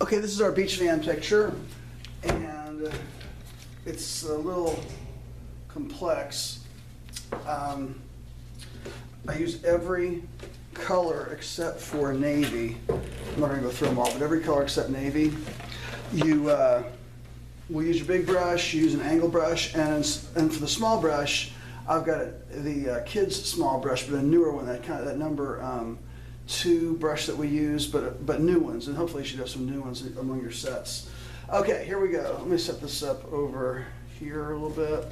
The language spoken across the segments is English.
Okay, this is our beach van picture, and it's a little complex. I used every color except for navy. I'm not gonna go through them all, but every color except navy. You will use your big brush, you use an angle brush, and for the small brush, I've got the kids' small brush, but a newer one, that number 2 brush that we use, but new ones, and hopefully you should have some new ones among your sets. Okay, here we go. Let me set this up over here a little bit.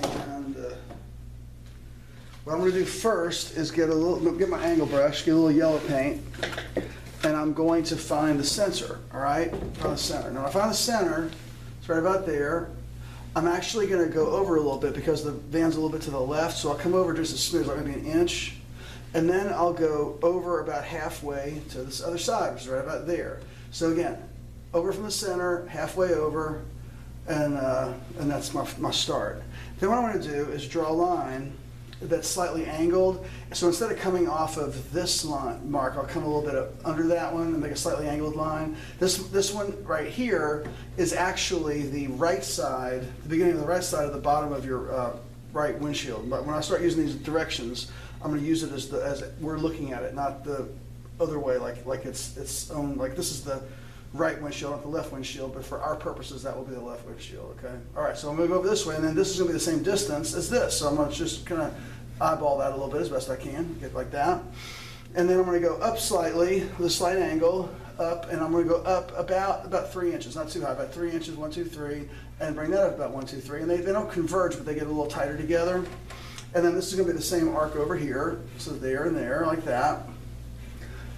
And what I'm going to do first is get my angle brush, get a little yellow paint, and I'm going to find the center, all right? Find the center. Now, if I find the center, it's right about there. I'm actually going to go over a little bit because the van's a little bit to the left, so I'll come over just a smidge, like maybe an inch, and then I'll go over about halfway to this other side, which is right about there. So again, over from the center, halfway over, and that's my start. Then what I'm going to do is draw a line that's slightly angled. So instead of coming off of this line mark, I'll come a little bit under that one and make a slightly angled line. This one right here is actually the right side, the beginning of the right side of the bottom of your right windshield. But when I start using these directions, I'm going to use it as we're looking at it, not the other way, like its own, like this is the right windshield, not the left windshield, but for our purposes, that will be the left windshield, okay? All right, so I'm gonna go over this way, and then this is gonna be the same distance as this, so I'm gonna just kind of eyeball that a little bit as best I can, get like that. And then I'm gonna go up slightly, with a slight angle, up, and I'm gonna go up about 3 inches, not too high, about 3 inches, 1, 2, 3, and bring that up about 1, 2, 3, and they don't converge, but they get a little tighter together. And then this is gonna be the same arc over here, so there and there, like that.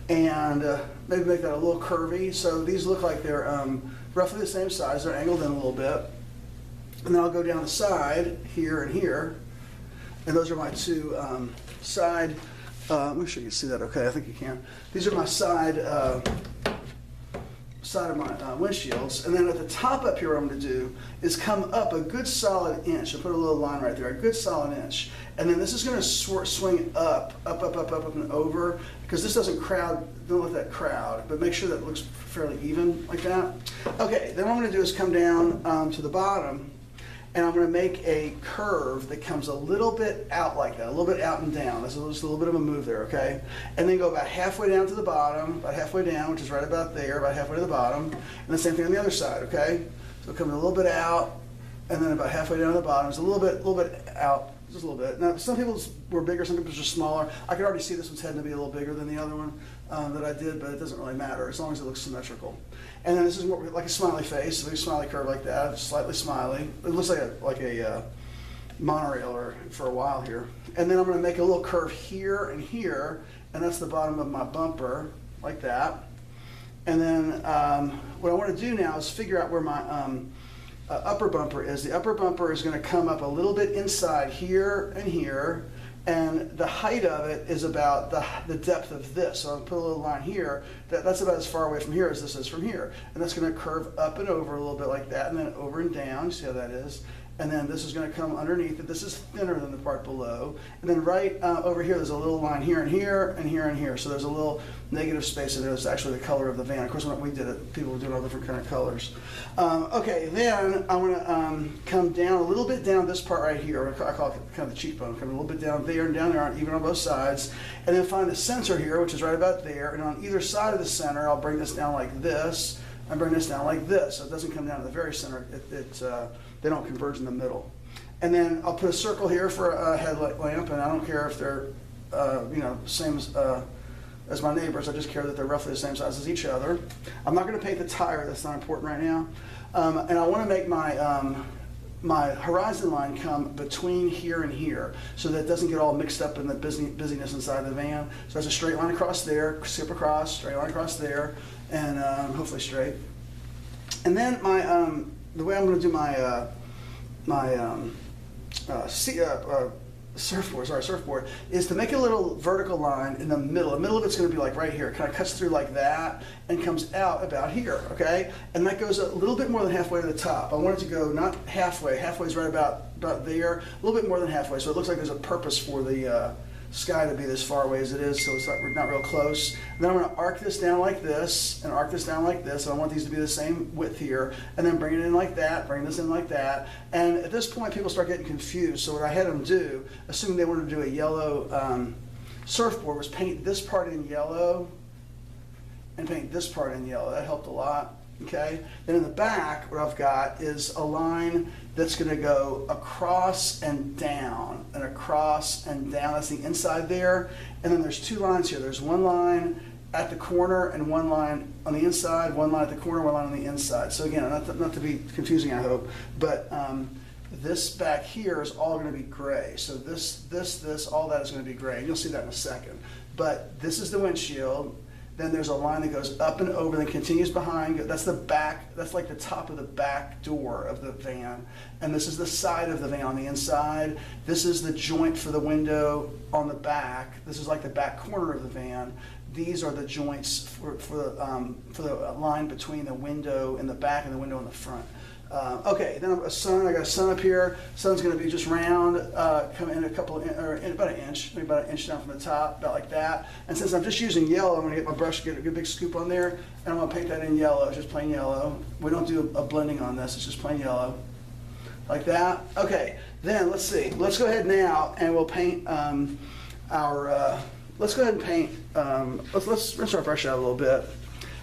And maybe make that a little curvy. So these look like they're roughly the same size. They're angled in a little bit. And then I'll go down the side here and here. And those are my 2 side, let me make sure you can see that okay. I think you can. These are my side of my windshields. And then at the top up here, what I'm going to do is come up a good solid inch. I'll put a little line right there, a good solid inch. And then this is going to swing up and over, because this doesn't crowd, don't let that crowd, but make sure that it looks fairly even like that. Okay, then what I'm going to do is come down to the bottom, and I'm going to make a curve that comes a little bit out like that, a little bit out and down. There's just a little bit of a move there, okay? And then go about halfway down to the bottom, about halfway down, which is right about there, about halfway to the bottom. And the same thing on the other side, okay? So coming a little bit out, and then about halfway down to the bottom. It's a little bit out, just a little bit. Now, some people's were bigger, some people's were smaller. I could already see this one's heading to be a little bigger than the other one that I did, but it doesn't really matter as long as it looks symmetrical. And then this is more like a smiley face, a big smiley curve like that, slightly smiley. It looks like a monorail or for a while here. And then I'm going to make a little curve here, and that's the bottom of my bumper, like that. And then what I want to do now is figure out where my upper bumper is. The upper bumper is going to come up a little bit inside here and here, and the height of it is about the depth of this. So I'll put a little line here. That's about as far away from here as this is from here. And that's going to curve up and over a little bit like that, and then over and down. You see how that is? And then this is going to come underneath it. This is thinner than the part below. And then right over here, there's a little line here and here and here and here. So there's a little negative space in there. That's actually the color of the van. Of course, when we did it, people were doing all different kind of colors. Okay, then I want to come down a little bit down this part right here. I call it kind of the cheekbone. Come a little bit down there and down there, even on both sides. And then find the center here, which is right about there. And on either side of the center, I'll bring this down like this and bring this down like this. So it doesn't come down to the very center. They don't converge in the middle. And then I'll put a circle here for a headlight lamp, and I don't care if they're same as my neighbors. I just care that they're roughly the same size as each other. I'm not going to paint the tire. That's not important right now. And I want to make my my horizon line come between here and here, so that it doesn't get all mixed up in the busyness inside the van. So there's a straight line across there, skip across, straight line across there, and hopefully straight. And then the way I'm going to do my surfboard is to make a little vertical line in the middle. The middle of it's going to be like right here. It kind of cuts through like that and comes out about here, okay? And that goes a little bit more than halfway to the top. I want it to go not halfway. Halfway is right about there, a little bit more than halfway. So it looks like there's a purpose for the sky to be as far away as it is, so it's not real close. And then I'm gonna arc this down like this, and arc this down like this, and I want these to be the same width here, and then bring it in like that, bring this in like that. And at this point, people start getting confused, so what I had them do, assuming they wanted to do a yellow surfboard, was paint this part in yellow, and paint this part in yellow. That helped a lot. Okay, then in the back, what I've got is a line that's going to go across and down, and across and down. That's the inside there. And then there's two lines here. There's one line at the corner and one line on the inside, one line at the corner, one line on the inside. So again, not to be confusing, I hope, but this back here is all going to be gray. So this, all that is going to be gray. And you'll see that in a second. But this is the windshield. Then there's a line that goes up and over, then continues behind. That's the back, that's like the top of the back door of the van. And this is the side of the van on the inside. This is the joint for the window on the back. This is like the back corner of the van. These are the joints for the line between the window in the back and the window in the front. Okay, then I got a sun up here. Sun's going to be just round, come in about an inch, maybe about an inch down from the top, about like that. And since I'm just using yellow, I'm going to get my brush, get a good big scoop on there, and I'm going to paint that in yellow. It's just plain yellow. We don't do a blending on this. It's just plain yellow, like that. Okay, then let's see. Let's go ahead now, and we'll paint let's go ahead and paint. Let's rinse our brush out a little bit.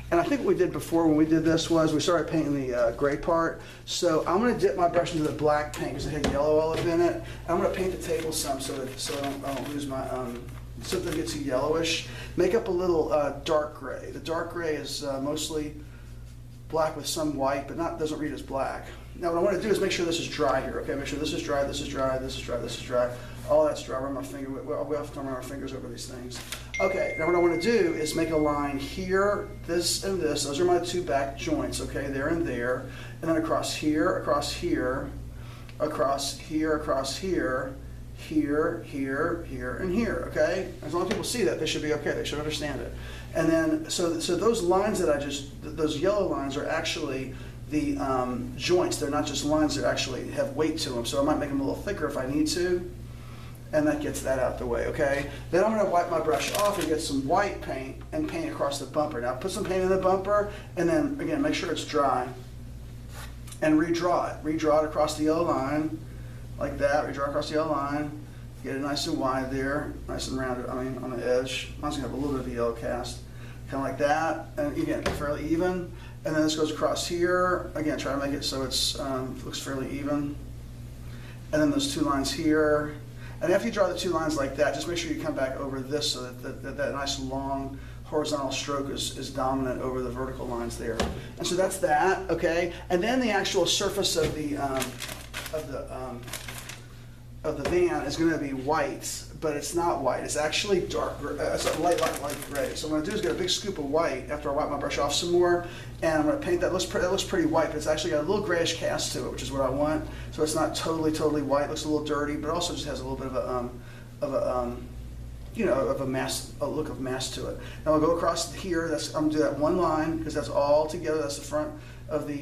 And I think what we did before when we did this was we started painting the gray part. So I'm going to dip my brush into the black paint because it had yellow all up in it. And I'm going to paint the table some so I don't lose my, so that it gets too yellowish. Make up a little dark gray. The dark gray is mostly black with some white, but doesn't read as black. Now what I want to do is make sure this is dry here. Okay, make sure this is dry, this is dry, this is dry, this is dry. All that's dry. Run my finger. We often run our fingers over these things. Okay, now what I want to do is make a line here, this and this. Those are my two back joints, okay, there and there. And then across here, across here, across here, across here, here, here, here, and here, okay? As long as people see that, they should be okay. They should understand it. And then, so those lines that those yellow lines are actually the joints. They're not just lines that actually have weight to them. So I might make them a little thicker if I need to. And that gets that out the way, okay? Then I'm going to wipe my brush off and get some white paint and paint across the bumper. Now put some paint in the bumper, and then again make sure it's dry. And redraw it. Redraw it across the yellow line, like that. Redraw across the yellow line. Get it nice and wide there, nice and rounded, on the edge. Mine's going to have a little bit of a yellow cast. Kind of like that, and again, fairly even. And then this goes across here. Again, try to make it so it's looks fairly even. And then those two lines here. And after you draw the two lines like that, just make sure you come back over this so that nice long horizontal stroke is dominant over the vertical lines there. And so that's that, okay? And then the actual surface of the van is going to be white, but it's not white. It's actually dark, it's a light gray. So what I'm going to do is get a big scoop of white after I wipe my brush off some more, and I'm going to paint that. It looks pretty white, but it's actually got a little grayish cast to it, which is what I want. So it's not totally white. It looks a little dirty, but also just has a little bit of a look of mass to it. Now I'll go across here. I'm going to do that one line because that's all together. That's the front of the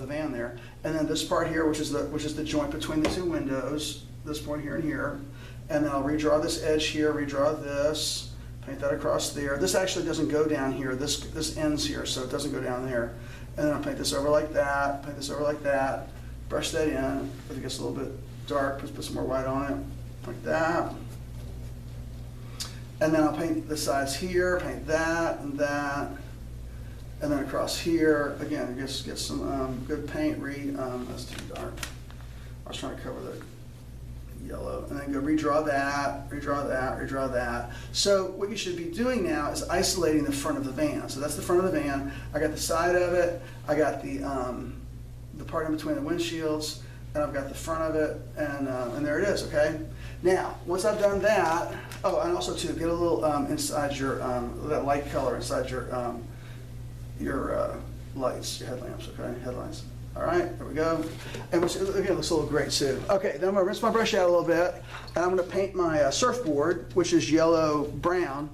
van there, and then this part here, which is the joint between the two windows. This point here and here, and then I'll redraw this edge here, redraw this, paint that across there. This actually doesn't go down here. This ends here, so it doesn't go down there. And then I'll paint this over like that, paint this over like that, brush that in. If it gets a little bit dark, put some more white on it, like that. And then I'll paint the sides here, paint that and that. And then across here, again, get some good paint. That's too dark. I was trying to cover the yellow, and then go redraw that, redraw that, redraw that. So what you should be doing now is isolating the front of the van. So that's the front of the van. I got the side of it. I got the part in between the windshields, and I've got the front of it, and there it is. Okay. Now, once I've done that, oh, and also too, get a little inside your that light color inside your lights, your headlamps. Okay, headlights. All right, there we go. And again, it looks a little great too. Okay, then I'm gonna rinse my brush out a little bit, and I'm gonna paint my surfboard, which is yellow-brown,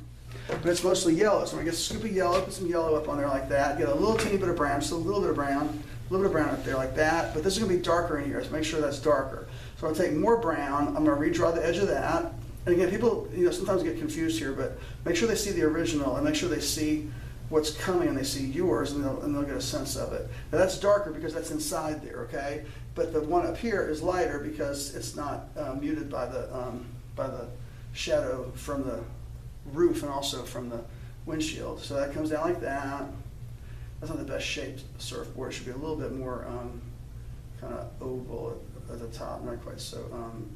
but it's mostly yellow. So I'm gonna get a scoop of yellow, put some yellow up on there like that, get a little teeny bit of brown, just a little bit of brown, up there like that, but this is gonna be darker in here, so make sure that's darker. So I'm gonna take more brown, I'm gonna redraw the edge of that, And again, people, sometimes get confused here, but make sure they see the original and make sure they see what's coming and they see yours, and they'll get a sense of it. Now that's darker because that's inside there, okay? But the one up here is lighter because it's not muted by the shadow from the roof and also from the windshield. So that comes down like that. That's not the best shaped surfboard. It should be a little bit more kind of oval at the top, not quite so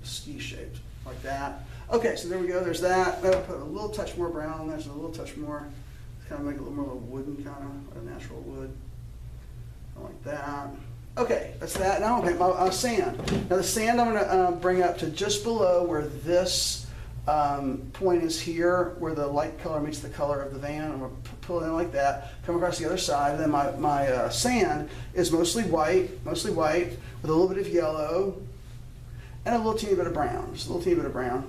ski shaped like that. Okay, so there we go. There's that. I'll put a little touch more brown on there, so a little touch more. Kind of make it a little more of a wooden kind of, a natural wood. Like that. Okay, that's that. Now I'm going to paint my sand. Now the sand I'm going to bring up to just below where this point is here, where the light color meets the color of the van. I'm going to pull it in like that, come across the other side, and then my sand is mostly white with a little bit of yellow and a little teeny bit of brown. Just a little teeny bit of brown.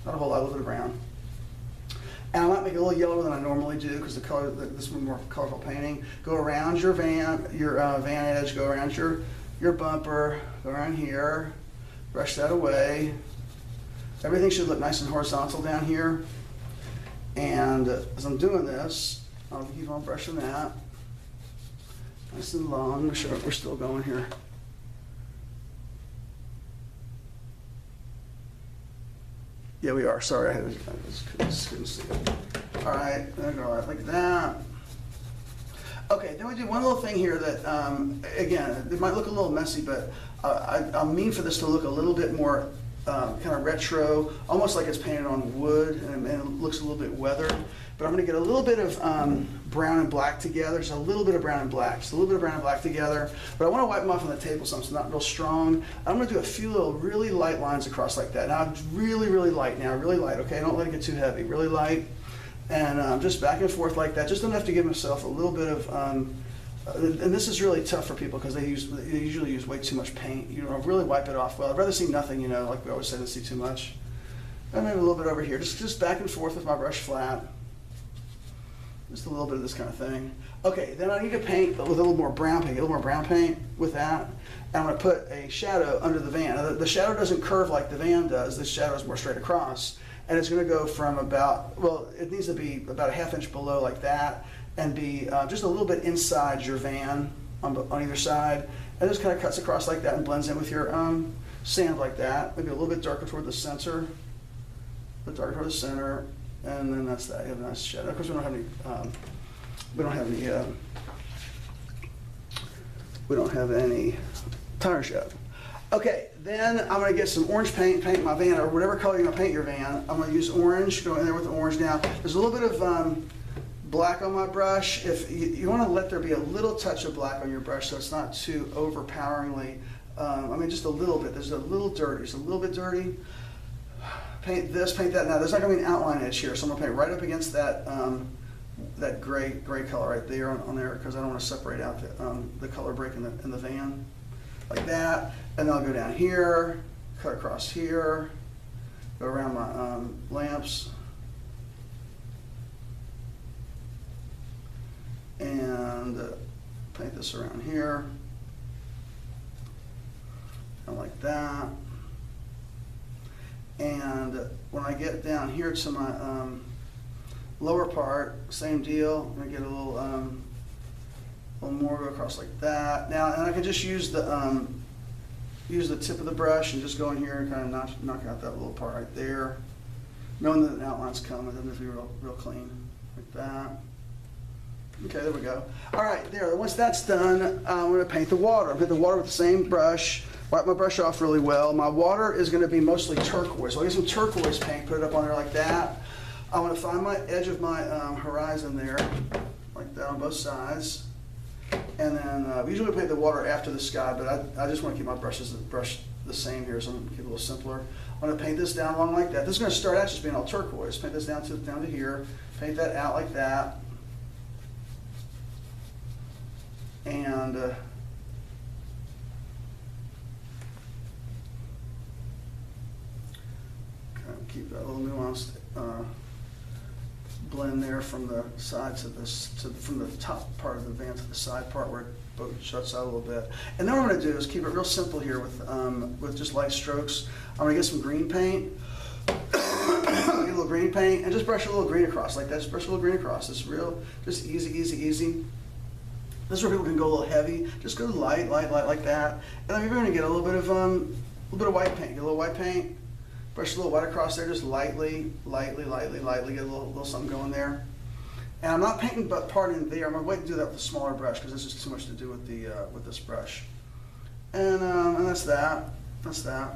Not a whole lot, a little bit of brown. And I might make it a little yellower than I normally do because the color, this is more colorful painting. Go around your van edge, go around your bumper, go around here, brush that away. Everything should look nice and horizontal down here. And as I'm doing this, I'll keep on brushing that. Nice and long, make sure we're still going here. Yeah, we are. Sorry, I just couldn't see it. All right, then go like that. Okay, then we do one little thing here that, again, it might look a little messy, but I mean for this to look a little bit more kind of retro, almost like it's painted on wood, and it looks a little bit weathered. But I'm going to get a little bit of brown and black together, just a little bit of brown and black, just a little bit of brown and black together. But I want to wipe them off on the table so it's not real strong. I'm going to do a few little really light lines across like that. Now, really, really light now, really light, okay? Don't let it get too heavy, really light. And just back and forth like that, just enough to give myself a little bit of, and this is really tough for people because they usually use way too much paint. Really wipe it off well. I'd rather see nothing, like we always say, than see too much. And maybe a little bit over here, just back and forth with my brush flat. Just a little bit of this kind of thing. Okay, then I need to paint with a little more brown paint, with that. And I'm going to put a shadow under the van. Now, the shadow doesn't curve like the van does. The shadow is more straight across. And it's going to go from it needs to be about a ½ inch below like that, and be just a little bit inside your van on either side. And just kind of cuts across like that and blends in with your sand like that. Maybe a little bit darker toward the center. A bit darker toward the center. And then that's that. You have a nice shadow. Of course, we don't have any tire shed. Okay, then I'm going to get some orange paint my van, or whatever color you're going to paint your van. I'm going to use orange. Go in there with the orange. Now, there's a little bit of black on my brush. If you want to let there be a little touch of black on your brush, so it's not too overpoweringly. Just a little bit. There's a little dirty. It's a little bit dirty. Paint this, paint that. Now, there's not going to be an outline edge here, so I'm going to paint right up against that that gray color right there on there, because I don't want to separate out the color break in the van, like that. And then I'll go down here, cut across here, go around my lamps, and paint this around here, and like that. And when I get down here to my lower part, same deal. I'm gonna get a little more, go across like that. Now, and I can just use the tip of the brush and just go in here and kind of knock out that little part right there. Knowing that an outline's coming, it doesn't have to be real clean, like that. Okay, there we go. All right, there. Once that's done, I'm gonna paint the water. I'm gonna paint the water with the same brush. Wipe my brush off really well. My water is going to be mostly turquoise. So I'll get some turquoise paint, put it up on there like that. I want to find my edge of my horizon there, like that on both sides. And then we usually paint the water after the sky, but I just want to keep my brush the same here, so I'm going to keep it a little simpler. I'm going to paint this down along like that. This is going to start out just being all turquoise. Paint this down to here. Paint that out like that. And keep that little nuanced blend there from the side from the top part of the van to the side part where it both shuts out a little bit. And then what I'm going to do is keep it real simple here with just light strokes. I'm going to get some green paint. green paint and just brush a little green across like that. Just brush a little green across. It's real, just easy, easy, easy. This is where people can go a little heavy. Just go light, light, light like that. And then you're going to get a little bit of white paint. Get a little white paint. Brush a little white across there, just lightly, lightly, lightly, lightly. Get a little something going there. And I'm not painting but part in there. I'm going to wait to do that with a smaller brush because there's just too much to do with the with this brush. And that's that. That's that.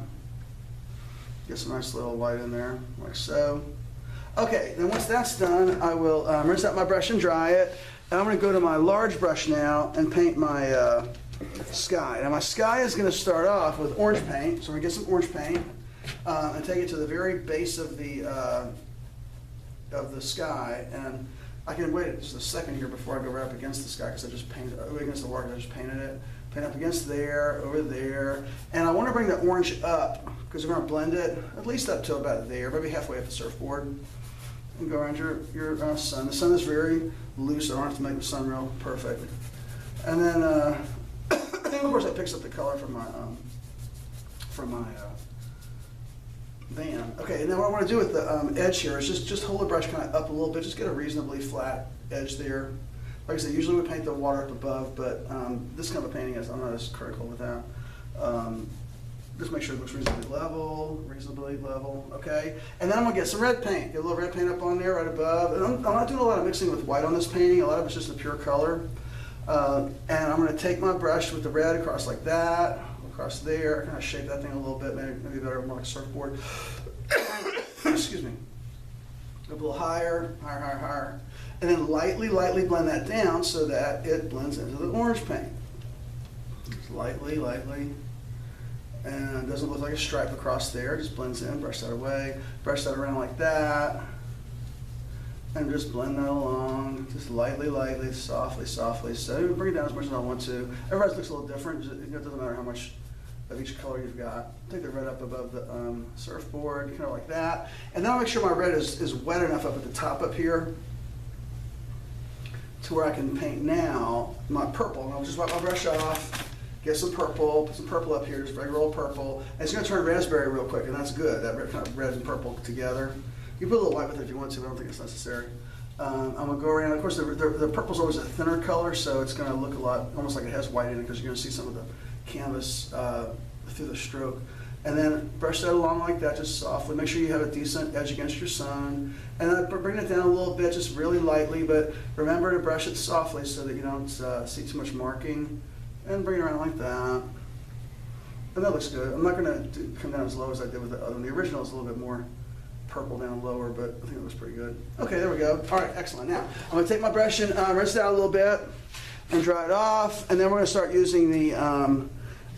Get some nice little white in there, like so. Okay, then once that's done, I will rinse out my brush and dry it. And I'm going to go to my large brush now and paint my sky. Now my sky is going to start off with orange paint. So I'm going to get some orange paint and take it to the very base of the sky. And I can wait just a second here before I go right up against the sky because I just painted against the water. I just painted it. Paint up against there, over there. And I want to bring the orange up because we're going to blend it at least up to about there, maybe halfway up the surfboard. And go around your sun. The sun is very loose. I don't have to make the sun real perfect. And then, of course, that picks up the color from my van. Okay, and then what I want to do with the edge here is just hold the brush kind of up a little bit. Just get a reasonably flat edge there. Like I said, usually we paint the water up above, but this kind of a painting I'm not as critical with that. Just make sure it looks reasonably level, okay? And then I'm gonna get some red paint. Get a little red paint up on there right above. And I'm not doing a lot of mixing with white on this painting. A lot of it's just a pure color. And I'm gonna take my brush with the red across like that, across there, kind of shape that thing a little bit, maybe better, more like a surfboard. Excuse me. Go a little higher, higher, higher, higher. And then lightly, lightly blend that down so that it blends into the orange paint. Just lightly, lightly. And it doesn't look like a stripe across there, it just blends in, brush that away, brush that around like that, and just blend that along, just lightly, lightly, softly, softly. So bring it down as much as I want to. Everybody's looks a little different, it doesn't matter how much of each color you've got. Take the red up above the surfboard, kind of like that. And then I'll make sure my red is wet enough up at the top up here to where I can paint now my purple. And I'll just wipe my brush off. Get some purple, put some purple up here, just regular old purple. And it's gonna turn raspberry real quick, and that's good, that kind of red and purple together. You put a little white with it if you want to, but I don't think it's necessary. I'm gonna go around, of course the purple's always a thinner color, so it's gonna look a lot, almost like it has white in it, because you're gonna see some of the canvas through the stroke. And then brush that along like that, just softly. Make sure you have a decent edge against your sun. And then bring it down a little bit, just really lightly, but remember to brush it softly so that you don't see too much marking. And bring it around like that. And that looks good. I'm not going to come down as low as I did with the other one. The original is a little bit more purple down lower, but I think it looks pretty good. Okay, there we go. All right, excellent. Now, I'm going to take my brush and rinse it out a little bit and dry it off. And then we're going to start using the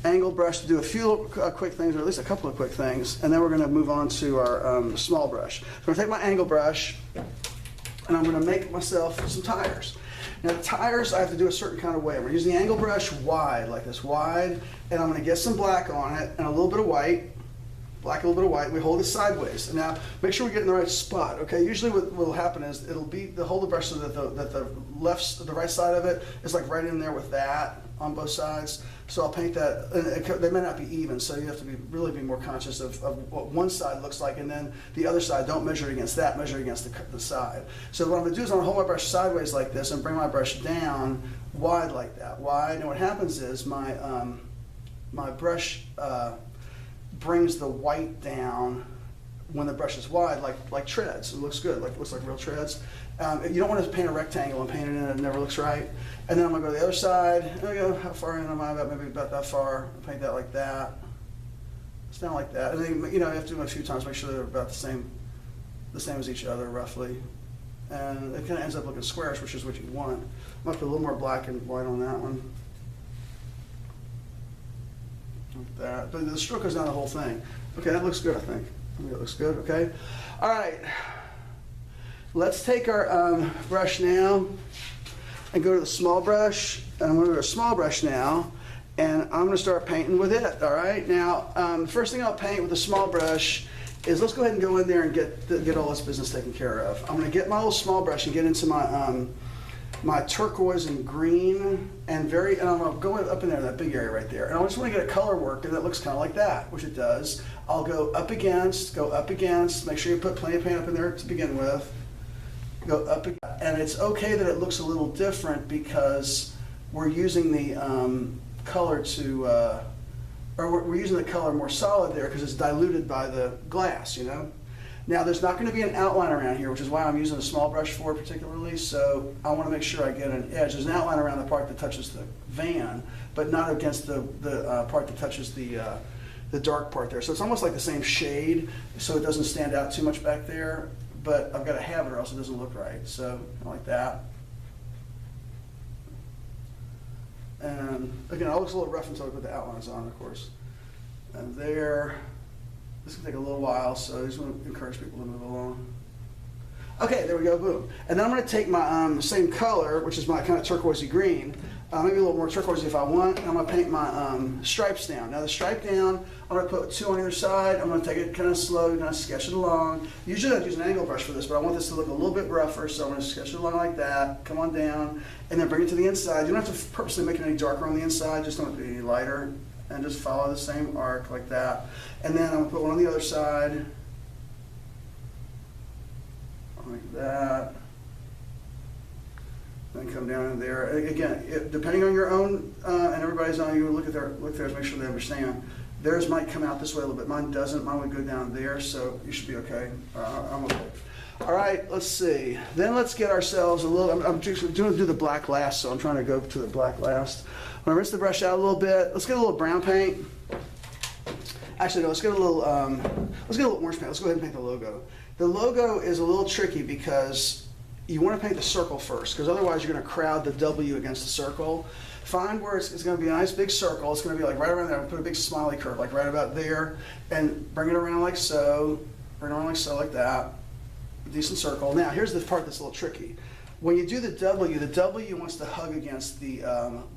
angled brush to do a few quick things, or at least a couple of quick things. And then we're going to move on to our small brush. So I'm going to take my angled brush and I'm going to make myself some tires. Now the tires I have to do a certain kind of way. We're using the angle brush wide, like this, wide, and I'm going to get some black on it and a little bit of white, black, a little bit of white. We hold it sideways. And now make sure we get in the right spot. Okay, usually what will happen is it'll be hold the brush so that the right side of it is like right in there with that on both sides. So I'll paint that, and they may not be even, so you have to really be more conscious of what one side looks like, and then the other side, don't measure it against that, measure it against the side. So what I'm gonna do is I'm gonna hold my brush sideways like this and bring my brush down wide like that, wide, and what happens is my brush brings the white down when the brush is wide, like treads. It looks good, looks like real treads. You don't want to paint a rectangle and paint it in, it never looks right. And then I'm going to go to the other side. There we go. How far in am I? Maybe about that far. Paint that like that. It's down like that. And then, you have to do them a few times, make sure they're about the same as each other, roughly. And it kind of ends up looking squarish, which is what you want. I'm going to put a little more black and white on that one. Like that. But the stroke goes down the whole thing. Okay, that looks good, I think. I think it looks good, okay? All right. Let's take our brush now and go to the small brush. And I'm going to go to a small brush now, and I'm going to start painting with it, all right? Now, the first thing I'll paint with a small brush is, let's go ahead and go in there and get all this business taken care of. I'm going to get my little small brush and get into my my turquoise and green, and I'm gonna go up in there, that big area right there. And I just wanna get a color work that looks kind of like that, which it does. I'll go up against, make sure you put plenty of paint up in there to begin with. Go up, and it's okay that it looks a little different because we're using the color we're using the color more solid there because it's diluted by the glass, you know? Now, there's not going to be an outline around here, which is why I'm using a small brush for it particularly, so I want to make sure I get an edge. There's an outline around the part that touches the van, but not against the part that touches the dark part there. So it's almost like the same shade, so it doesn't stand out too much back there, but I've got to have it or else it doesn't look right. So, kind of like that. And again, it looks a little rough until I put the outlines on, of course. And there. This can take a little while, so I just want to encourage people to move along. Okay, there we go, boom. And then I'm going to take my same color, which is my kind of turquoisey green, maybe a little more turquoisey if I want, and I'm going to paint my stripes down. Now the stripe down, I'm going to put 2 on either side. I'm going to take it kind of slow, kind of sketch it along. Usually I use an angle brush for this, but I want this to look a little bit rougher, so I'm going to sketch it along like that, come on down, and then bring it to the inside. You don't have to purposely make it any darker on the inside, just don't make it any lighter. And just follow the same arc like that. And then I'm going to put one on the other side. Like that. Then come down in there. Again, depending on your own and everybody's own, you look at theirs, make sure they understand. Theirs might come out this way a little bit. Mine doesn't. Mine would go down there, so you should be okay. I'm okay. All right, let's see. Then let's get ourselves a little, I'm just going to do the black last, so I'm trying to go to the black last. I'm going to rinse the brush out a little bit. Let's get a little brown paint. Actually, no, let's get a little orange paint. Let's go ahead and paint the logo. The logo is a little tricky because you want to paint the circle first, because otherwise you're going to crowd the W against the circle. Find where it's going to be a nice big circle. It's going to be like right around there. Put a big smiley curve, like right about there, and bring it around like so. Bring it around like so, like that. A decent circle. Now, here's the part that's a little tricky. When you do the W wants to hug against the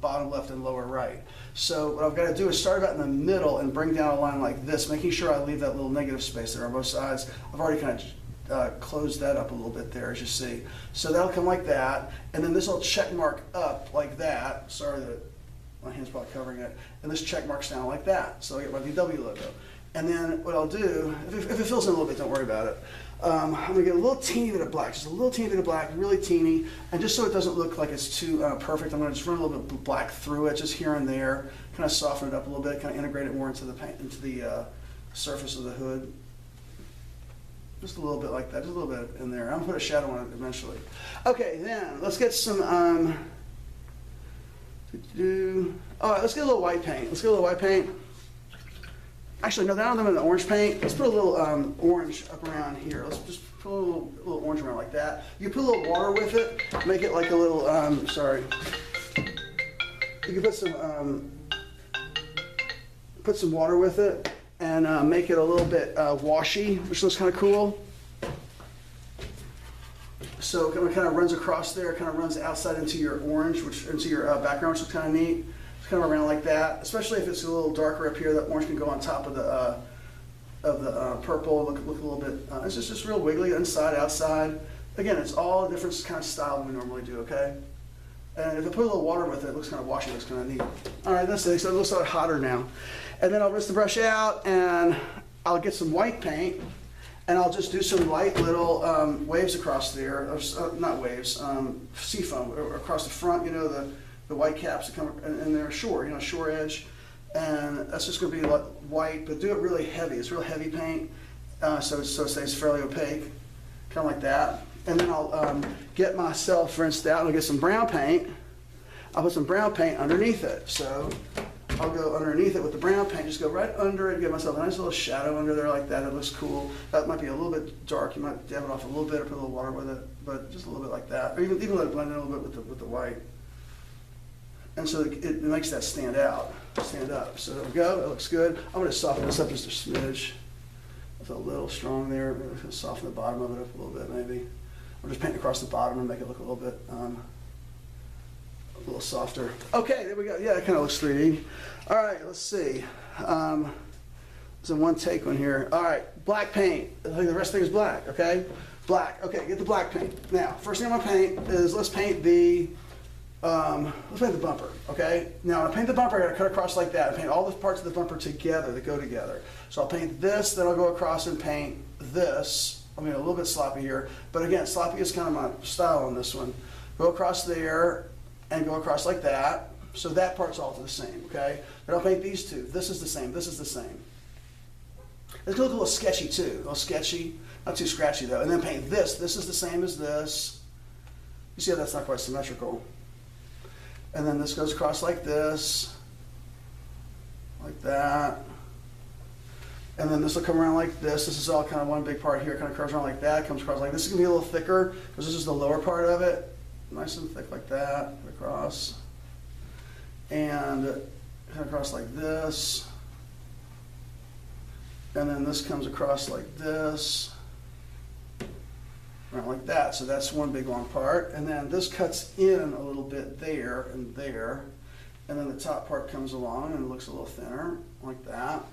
bottom left and lower right. So what I've got to do is start about in the middle and bring down a line like this, making sure I leave that little negative space there on both sides. I've already kind of closed that up a little bit there, as you see. So that'll come like that, and then this will check mark up like that. Sorry that my hand's probably covering it. And this check marks down like that. So I get my VW logo. And then what I'll do, if it fills in a little bit, don't worry about it. I'm going to get a little teeny bit of black, just a little teeny bit of black, really teeny, and just so it doesn't look like it's too perfect, I'm going to just run a little bit of black through it, just here and there, kind of soften it up a little bit, kind of integrate it more into the paint, into the surface of the hood. Just a little bit like that, just a little bit in there. I'm going to put a shadow on it eventually. Okay, then let's get some, all right, let's get a little white paint. Let's get a little white paint. Actually, no, now that I'm in the orange paint, let's put a little orange up around here. Let's just put a little orange around like that. You put a little water with it, make it like a little, sorry. You can put some water with it and make it a little bit washy, which looks kind of cool. So it kind of runs across there, kind of runs outside into your orange, into your background, which is kind of neat. Kind of around like that, especially if it's a little darker up here. That orange can go on top of the purple. Look a little bit. It's just real wiggly inside, outside. Again, it's all a different kind of style than we normally do. Okay. And if I put a little water with it, it looks kind of washy. It looks kind of neat. All right, that's it. So it looks a lot hotter now. And then I'll rinse the brush out, and I'll get some white paint, and I'll just do some light little waves across there. Not waves, seafoam across the front. You know the white caps that come in their shore, shore edge. And that's just going to be like white, but do it really heavy. It's real heavy paint, so it stays fairly opaque, kind of like that. And then I'll get myself rinsed out, and I'll get some brown paint. I'll put some brown paint underneath it. So I'll go underneath it with the brown paint, just go right under it, give myself a nice little shadow under there like that. It looks cool. That might be a little bit dark. You might dab it off a little bit or put a little water with it, but just a little bit like that. Or even let it blend in a little bit with the white. And so it makes that stand up. So there we go, that looks good. I'm going to soften this up just a smidge. It's a little strong there. I'm going to soften the bottom of it up a little bit maybe. I'll just paint across the bottom and make it look a little bit, a little softer. Okay, there we go. Yeah, it kind of looks 3D. All right, let's see. There's a one take one here. All right, black paint. I think the rest of the thing is black, okay? Black. Okay, get the black paint. Now, first thing I'm gonna paint is let's paint the bumper. Okay. Now, when I paint the bumper, I gotta cut across like that. I paint all the parts of the bumper together that go together. So I'll paint this, then I'll go across and paint this. I mean, a little bit sloppy here, but again, sloppy is kind of my style on this one. Go across there and go across like that. So that part's all the same. Okay. Then I'll paint these two. This is the same. This is the same. It's gonna look a little sketchy too. A little sketchy. Not too scratchy though. And then paint this. This is the same as this. You see how that's not quite symmetrical. And then this goes across like this. Like that. And then this will come around like this. This is all kind of one big part here. It kind of curves around like that. Comes across like this. Is going to be a little thicker because this is the lower part of it. Nice and thick like that. Across. And kind of across like this. And then this comes across like this. Around like that. So that's one big long part. And then this cuts in a little bit there and there. And then the top part comes along and it looks a little thinner like that.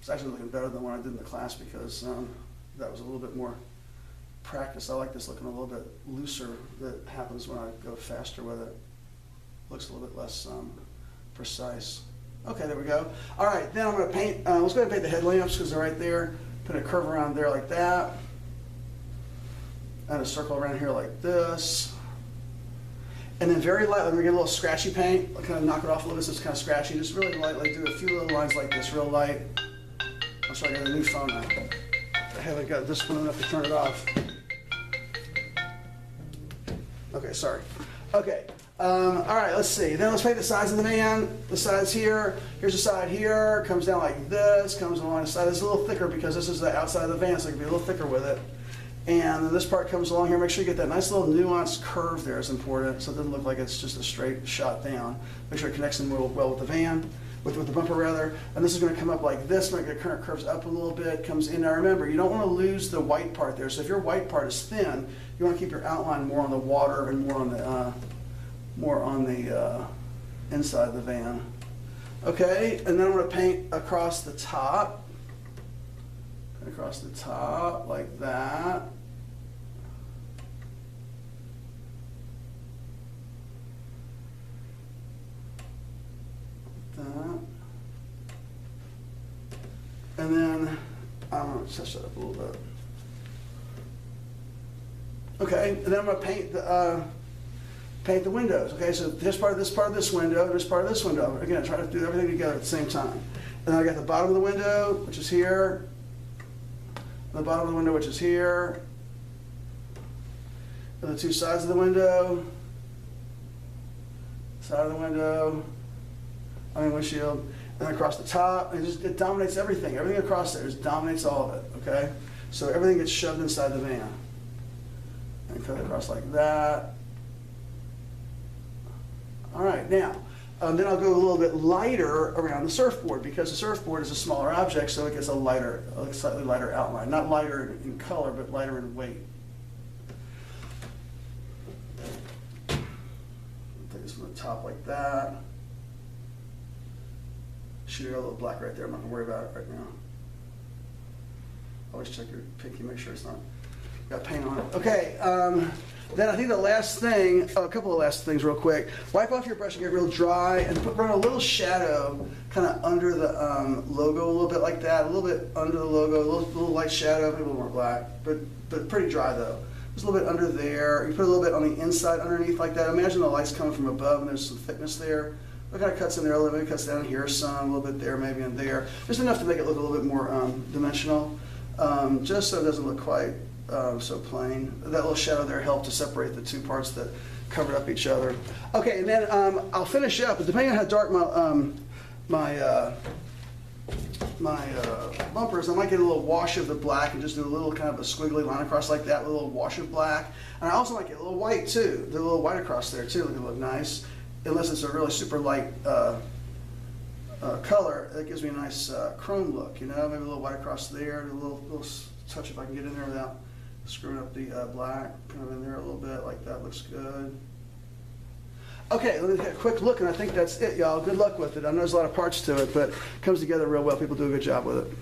It's actually looking better than what I did in the class because that was a little bit more practice. I like this looking a little bit looser. That happens when I go faster with it. Looks a little bit less precise. Okay, there we go. All right, then I'm going to paint, let's go ahead and paint the headlamps because they're right there. Put a curve around there like that. And a circle around here like this. And then very lightly, I'm going to get a little scratchy paint. I'll kind of knock it off a little bit so it's kind of scratchy. Just really lightly do a few little lines like this, real light. I'm sorry, I got a new phone now. I haven't got discipline enough to turn it off. Okay, sorry. Okay. All right, let's see. Then let's paint the sides of the van. The sides here. Here's the side here. Comes down like this. Comes along the side. It's a little thicker because this is the outside of the van, so it can be a little thicker with it. And then this part comes along here. Make sure you get that nice little nuanced curve there. It's important, so it doesn't look like it's just a straight shot down. Make sure it connects in well with the van, with the bumper rather. And this is going to come up like this. Make it kind of curves up a little bit. Comes in. Now remember, you don't want to lose the white part there. So if your white part is thin, you want to keep your outline more on the water and more on the inside of the van. Okay, and then I'm going to paint across the top. Across the top like that. Like that. And then I'm going to touch that up a little bit. Okay, and then I'm going to paint the windows. Okay, so this part of this window, this part of this window. Again, try to do everything together at the same time. And then I got the bottom of the window, which is here. The bottom of the window, which is here. And the two sides of the window. Side of the window. Windshield. And then across the top. And it dominates everything. Everything across there just dominates all of it. Okay? So everything gets shoved inside the van. And cut it across like that. All right, now, then I'll go a little bit lighter around the surfboard because the surfboard is a smaller object, so it gets a slightly lighter outline. Not lighter in color, but lighter in weight. Take this from the top like that. Shoot a little black right there. I'm not going to worry about it right now. Always check your pinky, make sure it's not got paint on it. Okay, then I think the last thing, a couple of last things real quick. Wipe off your brush and get real dry and run a little shadow kind of under the logo a little bit like that, a little bit under the logo, a little light shadow, maybe a little more black, but pretty dry though. Just a little bit under there. You put a little bit on the inside underneath like that. Imagine the light's coming from above and there's some thickness there. It kind of cuts in there a little bit, cuts down here some, a little bit there, maybe in there. Just enough to make it look a little bit more dimensional, just so it doesn't look quite so plain. That little shadow there helped to separate the two parts that covered up each other. Okay, and then I'll finish up, but depending on how dark my bumpers, I might get a little wash of the black and just do a little kind of a squiggly line across like that with a little wash of black. And I also might get a little white too, do a little white across there too, it look nice. Unless it's a really super light color, it gives me a nice chrome look, you know, maybe a little white across there, a little touch if I can get in there without screwing up the black, kind of in there a little bit, like that looks good. Okay, let me take a quick look, and I think that's it, y'all. Good luck with it. I know there's a lot of parts to it, but it comes together real well. People do a good job with it.